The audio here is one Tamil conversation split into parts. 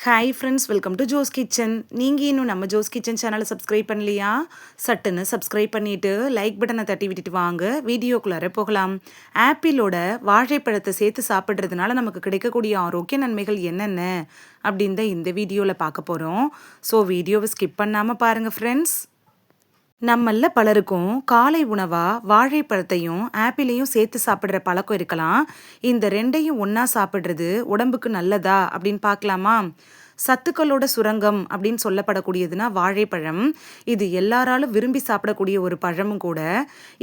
Hi friends, welcome to Jo's kitchen. நீங்கள் இன்னும் நம்ம ஜோஸ் கிச்சன் சேனலை சப்ஸ்கிரைப் பண்ணலையா? சட்டுன்னு சப்ஸ்கிரைப் பண்ணிவிட்டு லைக் பட்டனை தட்டி விட்டுட்டு வாங்க வீடியோக்குள்ளார போகலாம். ஆப்பிளோட வாழைப்பழத்தை சேர்த்து சாப்பிட்றதுனால நமக்கு கிடைக்கக்கூடிய ஆரோக்கிய நன்மைகள் என்னென்ன அப்படின்னு தான் இந்த வீடியோவில் பார்க்க போகிறோம். ஸோ வீடியோவை ஸ்கிப் பண்ணாமல் பாருங்கள் ஃப்ரெண்ட்ஸ். நம்மள பலருக்கும் காலை உணவா வாழைப்பழத்தையும் ஆப்பிளையும் சேர்த்து சாப்பிட்ற பழக்கம் இருக்கலாம். இந்த ரெண்டையும் ஒன்றா சாப்பிட்றது உடம்புக்கு நல்லதா அப்படின்னு பார்க்கலாமா? சத்துக்களோட சுரங்கம் அப்படின்னு சொல்லப்படக்கூடியதுன்னா வாழைப்பழம். இது எல்லாராலும் விரும்பி சாப்பிடக்கூடிய ஒரு பழமும் கூட.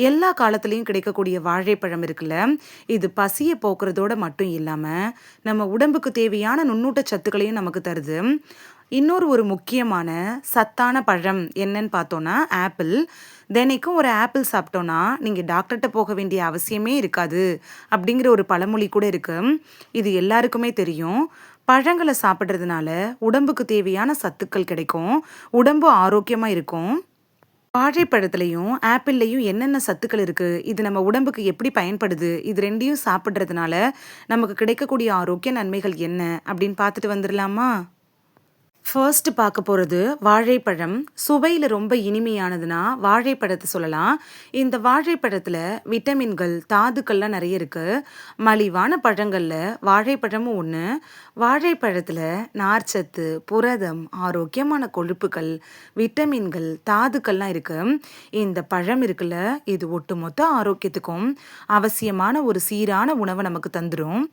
எல்லா காலத்துலேயும் கிடைக்கக்கூடிய வாழைப்பழம் இருக்குல்ல, இது பசியை போக்குறதோட மட்டும் இல்லாமல் நம்ம உடம்புக்கு தேவையான நுண்ணூட்ட சத்துக்களையும் நமக்கு தருது. இன்னொரு ஒரு முக்கியமான சத்தான பழம் என்னன்னு பார்த்தோன்னா ஆப்பிள். தினைக்கும் ஒரு ஆப்பிள் சாப்பிட்டோன்னா நீங்கள் டாக்டர்கிட்ட போக வேண்டிய அவசியமே இருக்காது அப்படிங்கிற ஒரு பழமொழி கூட இருக்கு. இது எல்லாருக்குமே தெரியும். பழங்களை சாப்பிட்றதுனால உடம்புக்கு தேவையான சத்துக்கள் கிடைக்கும், உடம்பு ஆரோக்கியமாக இருக்கும். வாழைப்பழத்துலையும் ஆப்பிள்லையும் என்னென்ன சத்துக்கள் இருக்குது, இது நம்ம உடம்புக்கு எப்படி பயன்படுது, இது ரெண்டையும் சாப்பிட்றதுனால நமக்கு கிடைக்கக்கூடிய ஆரோக்கிய நன்மைகள் என்ன அப்படின்னு பார்த்துட்டு வந்துடலாமா? ஃபர்ஸ்ட் பார்க்க போகிறது வாழைப்பழம். சுவையில் ரொம்ப இனிமையானதுன்னா வாழைப்பழத்தை சொல்லலாம். இந்த வாழைப்பழத்தில் விட்டமின்கள் தாதுக்கள்லாம் நிறைய இருக்குது. மலிவான பழங்களில் வாழைப்பழமும் ஒன்று. வாழைப்பழத்தில் நார்ச்சத்து, புரதம், ஆரோக்கியமான கொழுப்புகள், விட்டமின்கள், தாதுக்கள்லாம் இருக்குது. இந்த பழம் இருக்குல்ல, இது ஒட்டுமொத்த ஆரோக்கியத்துக்கும் அவசியமான ஒரு சீரான உணவை நமக்கு தந்துடும்.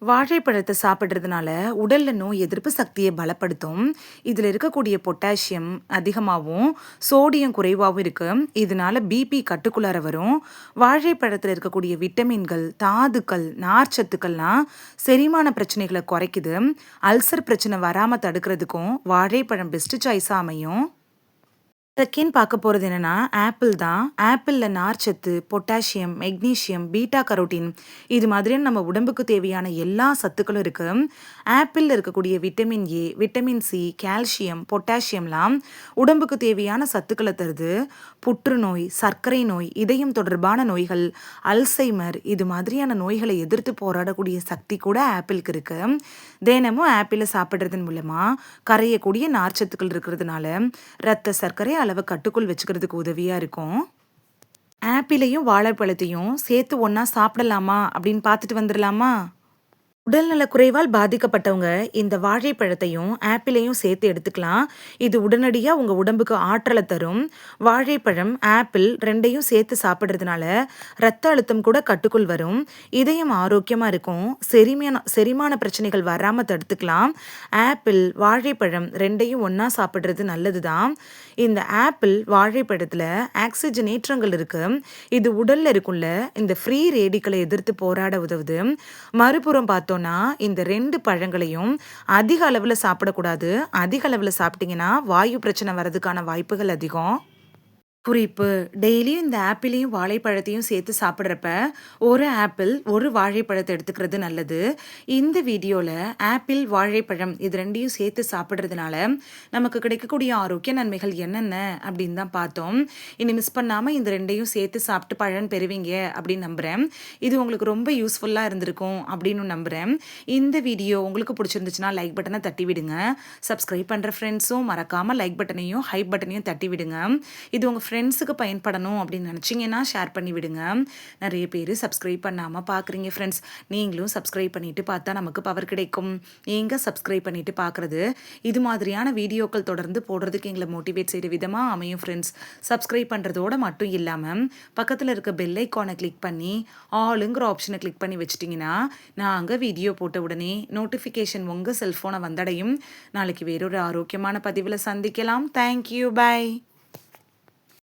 வாழைப்பழத்தை சாப்பிட்றதுனால உடல்ல நோய் எதிர்ப்பு சக்தியை பலப்படுத்தும். இதில் இருக்கக்கூடிய பொட்டாசியம் அதிகமாகவும் சோடியம் குறைவாகவும் இருக்கு. இதனால பிபி கட்டுக்குள்ளார வரும். வாழைப்பழத்தில் இருக்கக்கூடிய விட்டமின்கள், தாதுக்கள், நார்ச்சத்துக்கள்லாம் செரிமான பிரச்சனைகளை குறைக்குது. அல்சர் பிரச்சனை வராமல் தடுக்கிறதுக்கும் வாழைப்பழம் பெஸ்ட் சாய்ஸாக அமையும். செகண்ட் பார்க்க போகிறது என்னென்னா ஆப்பிள் தான். ஆப்பிளில் நார்ச்சத்து, பொட்டாசியம், மெக்னீஷியம், பீட்டா கரோட்டின் இது மாதிரியான நம்ம உடம்புக்கு தேவையான எல்லா சத்துக்களும் இருக்குது. ஆப்பிளில் இருக்கக்கூடிய vitamin A, vitamin C, calcium, பொட்டாசியம்லாம் உடம்புக்கு தேவையான சத்துக்களை தருது. புற்றுநோய், சர்க்கரை நோய், இதயம் தொடர்பான நோய்கள், அல்சைமர் இது மாதிரியான நோய்களை எதிர்த்து போராடக்கூடிய சக்தி கூட ஆப்பிளுக்கு இருக்குது. தினமும் ஆப்பிளை சாப்பிட்றதன் மூலமாக கரையக்கூடிய நார்ச்சத்துக்கள் இருக்கிறதுனால இரத்த சர்க்கரை அளவை கட்டுக்குள் வச்சுக்கிறதுக்கு உதவியாக இருக்கும். ஆப்பிளையும் வாழைப்பழத்தையும் சேர்த்து ஒன்றா சாப்பிடலாமா அப்படின்னு பார்த்துட்டு வந்துடலாமா? உடல்நல குறைவால் பாதிக்கப்பட்டவங்க இந்த வாழைப்பழத்தையும் ஆப்பிளையும் சேர்த்து எடுத்துக்கலாம். இது உடனடியாக உங்கள் உடம்புக்கு ஆற்றலை தரும். வாழைப்பழம், ஆப்பிள் ரெண்டையும் சேர்த்து சாப்பிட்றதுனால இரத்த அழுத்தம் கூட கட்டுக்குள் வரும். இதயம் ஆரோக்கியமாக இருக்கும். செரிமான பிரச்சனைகள் வராமல் தடுத்துக்கலாம். ஆப்பிள், வாழைப்பழம் ரெண்டையும் ஒன்றா சாப்பிட்றது நல்லது தான். இந்த ஆப்பிள் வாழைப்பழத்தில் ஆக்சிஜனேற்றங்கள் இருக்குது. இது உடலில் இருக்குள்ள இந்த ஃப்ரீ ரேடிக்கலை எதிர்த்து போராட உதவுது. மறுபுறம் பார்த்தோம் இந்த ரெண்டு பழங்களையும் அதிக அளவில் சாப்பிடக்கூடாது. அதிக அளவில் சாப்பிட்டீங்கன்னா வாயு பிரச்சனை வர்றதுக்கான வாய்ப்புகள் அதிகம். குறிப்பு: டெய்லியும் இந்த ஆப்பிளையும் வாழைப்பழத்தையும் சேர்த்து சாப்பிட்றப்ப ஒரு ஆப்பிள் ஒரு வாழைப்பழத்தை எடுத்துக்கிறது நல்லது. இந்த வீடியோவில் ஆப்பிள், வாழைப்பழம் இது ரெண்டையும் சேர்த்து சாப்பிட்றதுனால நமக்கு கிடைக்கக்கூடிய ஆரோக்கிய நன்மைகள் என்னென்ன அப்படின்னு தான் பார்த்தோம். இனி மிஸ் பண்ணாமல் இந்த ரெண்டையும் சேர்த்து சாப்பிட்டு பலன் பெறுவீங்க அப்படின்னு நம்புகிறேன். இது உங்களுக்கு ரொம்ப யூஸ்ஃபுல்லாக இருந்திருக்கும் அப்படின்னு நம்புகிறேன். இந்த வீடியோ உங்களுக்கு பிடிச்சிருந்துச்சுன்னா லைக் பட்டனை தட்டி விடுங்க. சப்ஸ்கிரைப் பண்ணுற ஃப்ரெண்ட்ஸும் மறக்காமல் லைக் பட்டனையும் ஹைப் பட்டனையும் தட்டி விடுங்க. இது உங்கள் ஃப்ரெண்ட்ஸுக்கு பயன்படணும் அப்படின்னு நினச்சிங்கன்னா ஷேர் பண்ணி விடுங்க. நிறைய பேர் சப்ஸ்கிரைப் பண்ணாமல் பார்க்குறீங்க ஃப்ரெண்ட்ஸ். நீங்களும் சப்ஸ்கிரைப் பண்ணிவிட்டு பார்த்தா நமக்கு பவர் கிடைக்கும். நீங்கள் சப்ஸ்கிரைப் பண்ணிவிட்டு பார்க்குறது இது மாதிரியான வீடியோக்கள் தொடர்ந்து போடுறதுக்கு எங்களை மோட்டிவேட் செய்கிற விதமாக அமையும் ஃப்ரெண்ட்ஸ். சப்ஸ்கிரைப் பண்ணுறதோடு மட்டும் இல்லாமல் பக்கத்தில் இருக்க பெல் ஐக்கானை கிளிக் பண்ணி ஆளுங்கிற ஆப்ஷனை கிளிக் பண்ணி வச்சிட்டிங்கன்னா நாங்கள் வீடியோ போட்ட உடனே நோட்டிஃபிகேஷன் உங்கள் செல்ஃபோனை வந்தடையும். நாளைக்கு வேறொரு ஆரோக்கியமான பதிவில் சந்திக்கலாம். Thank you, by.